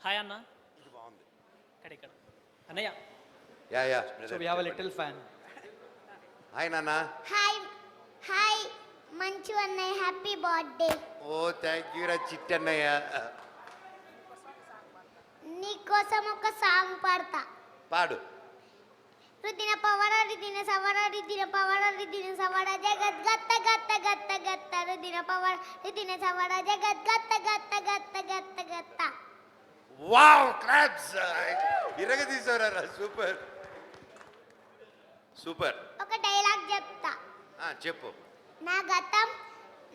Hi అన్న. ఇది బాగుంది. ఇక్కడ అన్నయ్య. Yeah So we have a little fan. Hi నాన్న. హాయ్ హాయ్ మంచు అన్నయ్య హ్యాపీ బర్త్డే. ఓ థ్యాంక్ యూ రా చిట్టన్నయ్య. నీకోసం ఒక సాంగ్ పాడతా. పాడు. రుదిన పవర రిదిన సవర రిదిన పవర రిదిన సవర జగత్ గత్త గత్త గత్త గత్త రుదిన పవర రిదిన సవర జగత్ గత్త గత్త గత్త గత్త గత్త. Wow claps. ఇరగ తీసారా, సూపర్ సూపర్. ఒక డైలాగ్ చెప్తా. చెప్పు. నా గతం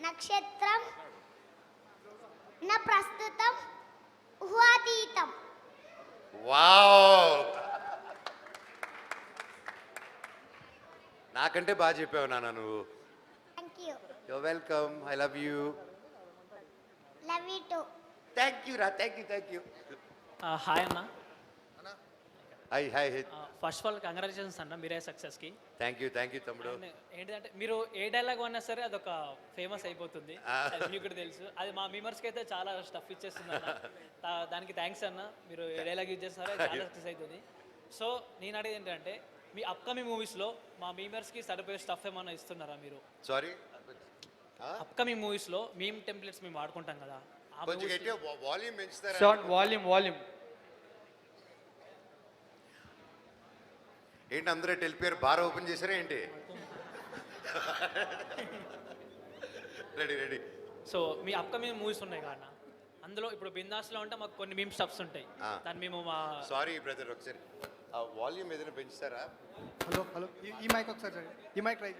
నక్షత్రం, నా ప్రస్తుతం ఊహాతీతం. వావ్, నాకంటే బాగా చెప్పావు నాన్న నువ్వు. Thank you. You're welcome. I love you. Love you too. Thank you రా, థ్యాంక్ యూ. హాయ్ అన్న. Hi. First of all congratulations అన్న మీరే సక్సెస్కి. థ్యాంక్ యూ తమ్ముడు. ఏంటంటే మీరు ఏ డైలాగ్ అన్నా సరే అదొక ఫేమస్ అయిపోతుంది, అది మీకు కూడా తెలుసు. అది మా మెంబర్స్కి అయితే చాలా స్టఫ్ ఇచ్చేస్తుంది అన్న. దానికి థ్యాంక్స్ అన్న. మీరు ఏ డైలాగ్ యూజ్ చేస్తారో అది చాలా సక్సెస్ అవుతుంది. సో నేను అడిగేది ఏంటంటే మీ అప్కమింగ్ మూవీస్లో మా మెంబర్స్కి సరిపోయే స్టఫ్ ఏమన్నా ఇస్తున్నారా మీరు? సారీ, అప్కమింగ్ మూవీస్లో మేము టెంప్లెట్స్ మేము వాడుకుంటాం కదా, కొంచెం గట్టిగా వాల్యూమ్ పెంచుతారా? Short volume. ఏంటి అందరూ వెళ్ళిపోయారు? బార్ ఓపెన్ చేశారా ఏంటి? రెడీ. సో మీ అప్కమింగ్ మూవీస్ ఉన్నాయి కదా, అందులో ఇప్పుడు బిందాస్లో ఉంటే మాకు కొన్ని మీమ్ స్టఫ్స్ ఉంటాయి. దాన్ని మేము మా సారీ బ్రదర్, ఒకసారి వాల్యూమ్ ఏదైనా పెంచుతారా? హలో ఈ మైక్ ఒకసారి ఈ మైక్ ట్రై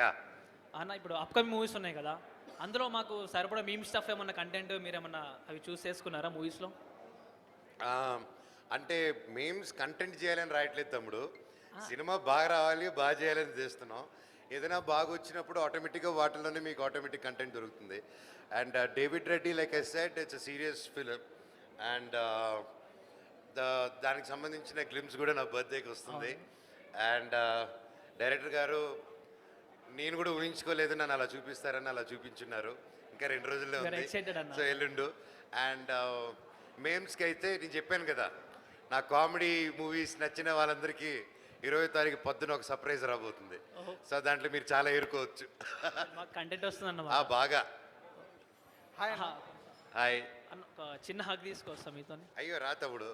యా అన్న, ఇప్పుడు అప్కమింగ్ మూవీస్ ఉన్నాయి కదా, అందులో మాకు సరిపడా మీమ్ స్టఫ్ ఏమన్నా కంటెంట్ మీరు ఏమన్నా అవి చూస్ చేసుకున్నారా మూవీస్లో? అంటే మేమ్స్ కంటెంట్ చేయాలని రాయట్లేదు తమ్ముడు, సినిమా బాగా రావాలి, బాగా చేయాలని చేస్తున్నాం. ఏదైనా బాగా వచ్చినప్పుడు ఆటోమేటిక్గా వాటిల్లోనే మీకు ఆటోమేటిక్ కంటెంట్ దొరుకుతుంది. And David Reddy, like I said, it's a serious film. And దానికి సంబంధించిన గ్లిమ్స్ కూడా నా బర్త్డేకి వస్తుంది. అండ్ డైరెక్టర్ గారు నేను కూడా ఊహించుకోలేదు నన్ను అలా చూపిస్తారని అలా చూపించున్నారు. ఇంకా 2 రోజుల్లో ఉంది, సో ఎల్లుండు. అండ్ మేమ్స్కి అయితే నేను చెప్పాను కదా, నా కామెడీ మూవీస్ నచ్చిన వాళ్ళందరికీ 20వ తారీఖు పొద్దున ఒక సర్ప్రైజ్ రాబోతుంది. సో దాంట్లో మీరు చాలా ఎరుకోవచ్చు. కంటెంట్ వస్తుంది బాగా. హాయ్. ఒక చిన్న హక్ తీసుకొస్తాం మీతో. అయ్యో రా తమ్ముడు.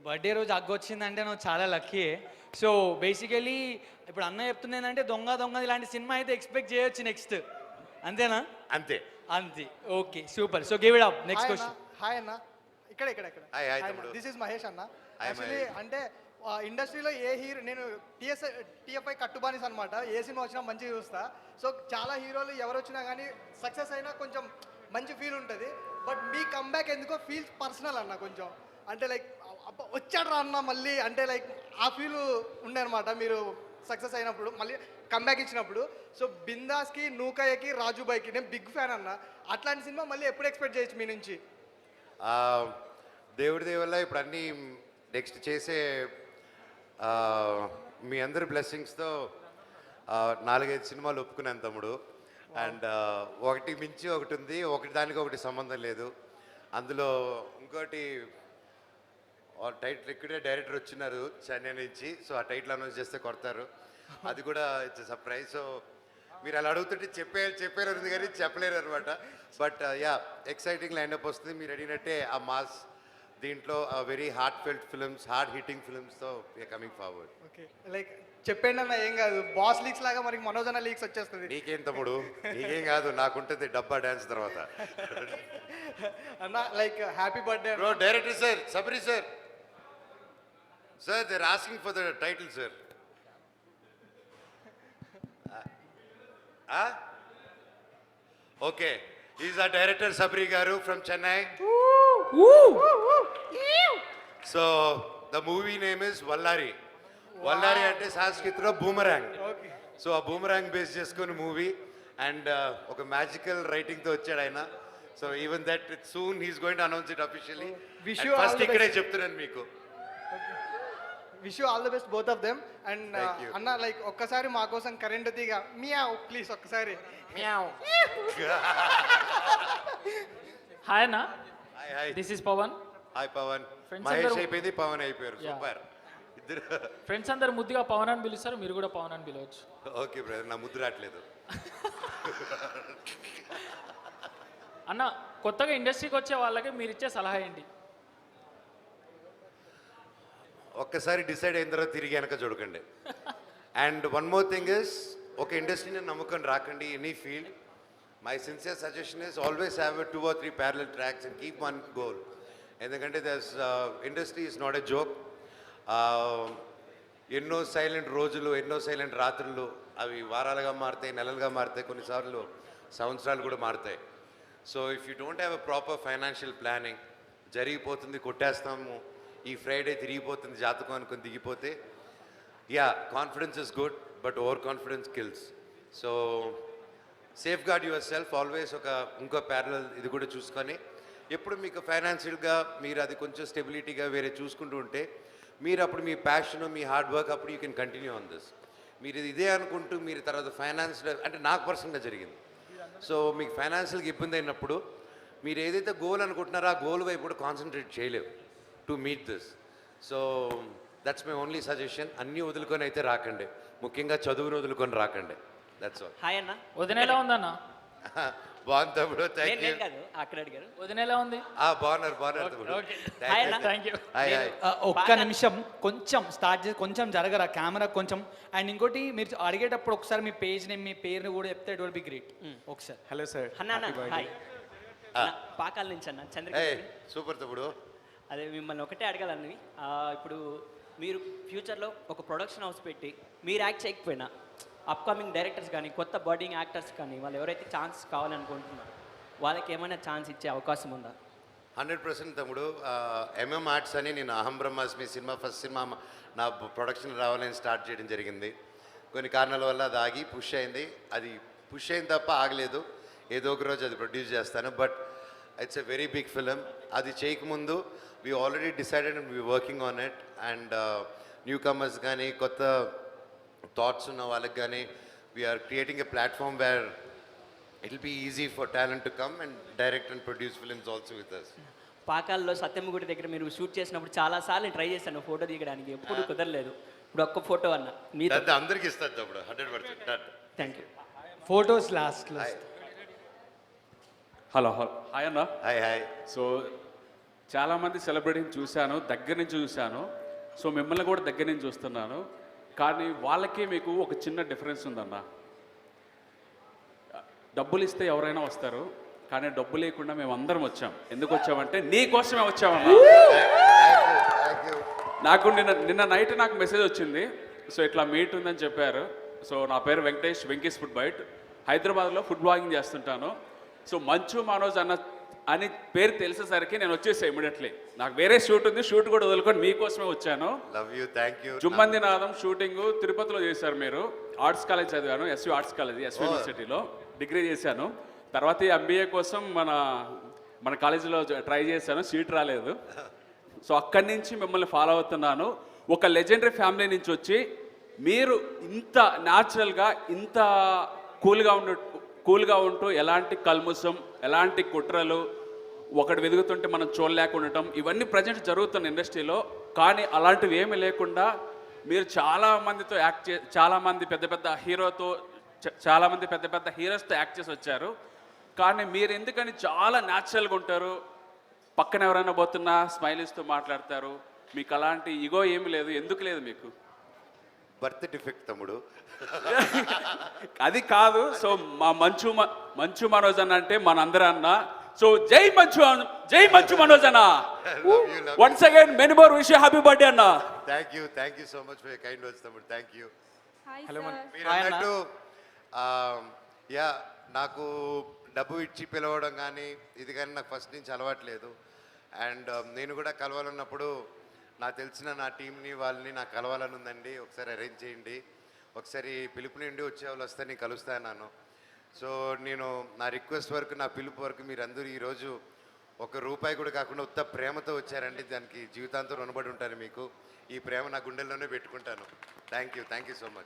బర్త్డే రోజు అగ్గు వచ్చిందంటే నువ్వు చాలా లక్కీ. సో బేసికలీ ఇప్పుడు అన్న చెప్తుంది ఏంటంటే దొంగ ఇలాంటి సినిమా అయితే ఎక్స్పెక్ట్ చేయొచ్చు నెక్స్ట్, అంతేనా? అంతే. Okay super. So give it up. Next question. Hi అన్న. ఇక్కడ హాయ్ తమ్ముడు. దిస్ ఇస్ మహేష్ అన్న. యాక్చువల్లీ అంటే ఇండస్ట్రీలో ఏ హీరో, నేను టీఎఫ్ఐ కట్టుబానిస్ అనమాట. ఏ సినిమా వచ్చినా మంచిగా చూస్తా. సో చాలా హీరోలు ఎవరు వచ్చినా కానీ సక్సెస్ అయినా కొంచెం మంచి ఫీల్ ఉంటుంది. బట్ మీ కంబ్యాక్ ఎందుకో ఫీల్ పర్సనల్ అన్న కొంచెం. అంటే లైక్ వచ్చాడు రా అన్న మళ్ళీ, అంటే లైక్ ఆ ఫీల్ ఉండే అనమాట మీరు సక్సెస్ అయినప్పుడు, మళ్ళీ కంబ్యాక్ ఇచ్చినప్పుడు. సో బిందాస్కి, నూకయ్యకి, రాజుబాయ్కి నేను బిగ్ ఫ్యాన్ అన్న. అట్లాంటి సినిమా మళ్ళీ ఎప్పుడు ఎక్స్పెక్ట్ చేయొచ్చు మీ నుంచి? దేవుడి వల్ల ఇప్పుడు అన్నీ నెక్స్ట్ చేసే మీ అందరి బ్లెస్సింగ్స్తో 4-5 సినిమాలు ఒప్పుకున్నాను తమ్ముడు. అండ్ ఒకటి మించి ఒకటి ఉంది, ఒకటి దానికి ఒకటి సంబంధం లేదు. అందులో ఇంకోటి టైటిల్ ఇక్కడే డైరెక్టర్ వచ్చినారు చెన్నై నుంచి. సో ఆ టైటిల్ అనౌన్స్ చేస్తే కొడతారు, అది కూడా ఇట్స్ సర్ప్రైజ్. సో మీరు అలా అడుగుతుంటే చెప్పారు ఉంది కానీ చెప్పలేరు అనమాట. బట్ యా, ఎక్సైటింగ్ లైన్అప్ వస్తుంది. మీరు అడిగినట్టే ఆ మాస్ దీంట్లో very heart felt films, heart hitting ఫిల్మ్స్తో we are coming forward. Okay, like చెప్పండి అన్న, ఏం కాదు బాస్ లీక్స్ లాగా మనకి మనోజ్ అన్న లీక్స్ వచ్చేస్తుంది. నీకేం తమ్ముడు, నీకేం కాదు, నాకుంటుంది డబ్బా డ్యాన్స్ తర్వాత. అన్న like happy birthday bro. Director sir, Sabari sir, they're asking for the title, sir. Okay, he's our director Sabri Garu from Chennai. So the movie name is Vallari. Vallari ante Sanskritlo boomerang. Okay. So a boomerang based cheskoni movie, and oka magical writing tho vachadu aina. So even that soon he's going to announce it officially. Wish and you all first the ikkade best. cheptunanu meeku. Wish you all the best both of them. And Thank you. అన్న like ఒక్కసారి మా కోసం current తీగ meow please ఒక్కసారి. Hi అన్న, hi hi this is Pavan. Hi Pavan. Friends Mahesh అందరూ- అయిపోయింది, పవన్ అయిపోయారు. Yeah. సూపర్ ఇద్దరు. ఫ్రెండ్స్ అందరు ముద్దుగా పవన్ అని పిలుస్తారు, మీరు కూడా పవన్ అని పిలవచ్చు. ఓకే బ్రదర్, నా ముద్దు రావట్లేదు. అన్న, కొత్తగా ఇండస్ట్రీకి వచ్చే వాళ్ళకి మీరు ఇచ్చే సలహా ఏంటి? ఒక్కసారి డిసైడ్ అయిన తర్వాత తిరిగి వెనక చూడకండి. And one more thing is, ఒక ఇండస్ట్రీని నమ్ముకొని రాకండి. Any field, my sincere suggestion is always have 2 or 3 parallel tracks and keep one goal. ఎందుకంటే industry is not a joke. ఎన్నో సైలెంట్ రోజులు, ఎన్నో సైలెంట్ రాత్రులు, అవి వారాలుగా మారుతాయి, నెలలుగా మారుతాయి, కొన్నిసార్లు సంవత్సరాలు కూడా మారుతాయి. So if you don't have a proper financial planning, జరిగిపోతుంది, కొట్టేస్తాము, ఈ ఫ్రైడే తిరిగిపోతుంది జాతకం అనుకుని దిగిపోతే, yeah confidence is good but over confidence kills. So safeguard yourself always. ఇంకో ప్యారలల్ ఇది కూడా చూసుకొని, ఎప్పుడు మీకు ఫైనాన్షియల్గా మీరు అది కొంచెం స్టెబిలిటీగా వేరే చూసుకుంటూ ఉంటే, మీరు అప్పుడు మీ ప్యాషన్, మీ హార్డ్ వర్క్, అప్పుడు you can continue on this. మీరు ఇదే అనుకుంటూ మీరు తర్వాత ఫైనాన్స్, అంటే నాకు పర్సనల్గా జరిగింది. సో మీకు ఫైనాన్షియల్గా ఇబ్బంది అయినప్పుడు మీరు ఏదైతే గోల్ అనుకుంటున్నారో ఆ గోల్ వైపు కూడా కాన్సన్ట్రేట్ చేయలేవు to meet this. So that's my only suggestion. అన్నీ వదులుకొని అయితే రాకండి, ముఖ్యంగా చదువును వదులుకొని రాకండి. That's all. హాయ్ అన్న. వదిన ఎలా ఉందన్న? బాగుంది తమ్ముడు, థ్యాంక్ యూ. నేను కాదు, అక్కడ అడిగారు. వదిన ఎలా ఉంది? బాగున్నారు తమ్ముడు. హాయ్ అన్న. Thank you. Hi hi. ఒక్క నిమిషం కొంచెం స్టార్ట్ చేసి కొంచెం జరగరా కెమెరా కొంచెం. అండ్ ఇంకోటి, మీరు అడిగేటప్పుడు ఒకసారి మీ పేజ్ నేమ్, మీ పేరుని కూడా చెప్తే ఇట్ విల్ బి గ్రేట్. ఒకసారి. Hello sir. అన్న హాయ్. పాకాల నుంచి అన్న, హే చంద్రగిరి. సూపర్ తమ్ముడు. అదే మిమ్మల్ని ఒకటే అడగాలని, ఇప్పుడు మీరు ఫ్యూచర్లో ఒక ప్రొడక్షన్ హౌస్ పెట్టి మీరు యాక్ట్ చేయకపోయినా అప్కమింగ్ డైరెక్టర్స్ కానీ, కొత్త బర్డింగ్ యాక్టర్స్ కానీ, వాళ్ళు ఎవరైతే ఛాన్స్ కావాలనుకుంటున్నారో వాళ్ళకి ఏమైనా ఛాన్స్ ఇచ్చే అవకాశం ఉందా? 100% తమ్ముడు. ఎంఎం ఆర్ట్స్ అని నేను అహం బ్రహ్మాస్మి సినిమా, ఫస్ట్ సినిమా నా ప్రొడక్షన్ రావాలని స్టార్ట్ చేయడం జరిగింది. కొన్ని కారణాల వల్ల అది ఆగి పుష్ అయింది. అది పుష్ అయింది తప్ప ఆగలేదు. ఏదో ఒక రోజు అది ప్రొడ్యూస్ చేస్తాను. But it's a very big film. అది చేయకముందు we already decided and we working on it. And newcomers కానీ, కొత్త థాట్స్ ఉన్న వాళ్ళకి కానీ, we are creating a platform where it will be easy for talent to come and direct and produce films also with us. పాకాల్లో సత్యమ్మ గుడి దగ్గర మీరు shoot చేసినప్పుడు చాలాసార్లు ట్రై చేశాను ఫోటో దిగడానికి, ఎప్పుడు కుదరలేదు. ఇప్పుడు ఒక్క ఫోటో అన్న మీతో. అందరికి ఇస్తాను తమ్ముడు, 100%. Thank you. ఫోటోస్ లాస్ట్లో. హలో హాయ్ అన్న. Hi hi. సో చాలామంది సెలబ్రిటీని చూశాను, దగ్గర నుంచి చూశాను. సో మిమ్మల్ని కూడా దగ్గర నుంచి చూస్తున్నాను. కానీ వాళ్ళకి మీకు ఒక చిన్న డిఫరెన్స్ ఉందన్న. డబ్బులు ఇస్తే ఎవరైనా వస్తారు, కానీ డబ్బు లేకుండా మేము అందరం వచ్చాం. ఎందుకు వచ్చామంటే నీ కోసమే వచ్చామన్నా. నాకు నిన్న నైట్ నాకు మెసేజ్ వచ్చింది. సో ఇట్లా మీట్ ఉందని చెప్పారు. సో నా పేరు వెంకటేష్, వెంకీస్ ఫుడ్ బైట్. హైదరాబాద్లో ఫుడ్ బ్లాగింగ్ చేస్తుంటాను. సో మంచు మనోజ్ అని పేరు తెలిసేసరికి నేను వచ్చేసాను ఇమీడియట్లీ. నాకు వేరే షూట్ ఉంది, షూట్ కూడా వదులుకొని మీకోసమే వచ్చాను. Love you, thank you. Jhummandi Naadam shooting తిరుపతిలో చేశారు మీరు. ఆర్ట్స్ కాలేజ్ చదివాను, ఎస్వి ఆర్ట్స్ కాలేజ్, ఎస్వి యూనివర్సిటీలో డిగ్రీ చేశాను. తర్వాత ఈ ఎంబీఏ కోసం మన కాలేజీలో ట్రై చేశాను, సీట్ రాలేదు. సో అక్కడి నుంచి మిమ్మల్ని ఫాలో అవుతున్నాను. ఒక లెజెండరీ ఫ్యామిలీ నుంచి వచ్చి మీరు ఇంత న్యాచురల్గా, ఇంత కూల్గా ఉంటూ ఎలాంటి కల్ముసం, ఎలాంటి కుట్రలు, ఒకటి వెతుకుతుంటే మనం చూడలేకుండటం, ఇవన్నీ ప్రజెంట్ జరుగుతున్న ఇండస్ట్రీలో. కానీ అలాంటివి ఏమీ లేకుండా మీరు చాలామందితో చాలామంది పెద్ద పెద్ద హీరోస్తో యాక్ట్ చేసి వచ్చారు. కానీ మీరు ఎందుకని చాలా న్యాచురల్గా ఉంటారు. పక్కన ఎవరైనా పోతున్నా స్మైల్ ఇస్తూ మాట్లాడతారు. మీకు అలాంటి ఇగో ఏమి లేదు. ఎందుకు లేదు మీకు? బర్త్ డిఫెక్ట్ తమ్ముడు. అది కాదు. సో మా మంచు మనోజ్ అన్న అంటే మనందరూ అన్న. సో జై మంచు మనోజ్ అన్న. Once again many more wish happy birthday అన్న. Thank you so much for kind words తమ్ముడు. Thank you. మీరు Hi, అన్నట్టు యా, నాకు డబ్బు ఇచ్చి పిలవడం కానీ ఇది కానీ నాకు ఫస్ట్ నుంచి అలవాట్లేదు. అండ్ నేను కూడా కలవాలన్నప్పుడు నాకు తెలిసిన నా టీంని వాళ్ళని నాకు కలవాలని ఉందండి, ఒకసారి అరేంజ్ చేయండి, ఒకసారి పిలుపు నుండి వచ్చే వాళ్ళు వస్తే నేను కలుస్తాను. సో నేను నా రిక్వెస్ట్ వరకు, నా పిలుపు వరకు మీరందరూ ఈరోజు ఒక రూపాయి కూడా కాకుండా ఉత్త ప్రేమతో వచ్చారండి. దానికి జీవితాంతం రుణపడి ఉంటాను మీకు. ఈ ప్రేమ నా గుండెల్లోనే పెట్టుకుంటాను. Thank you so much.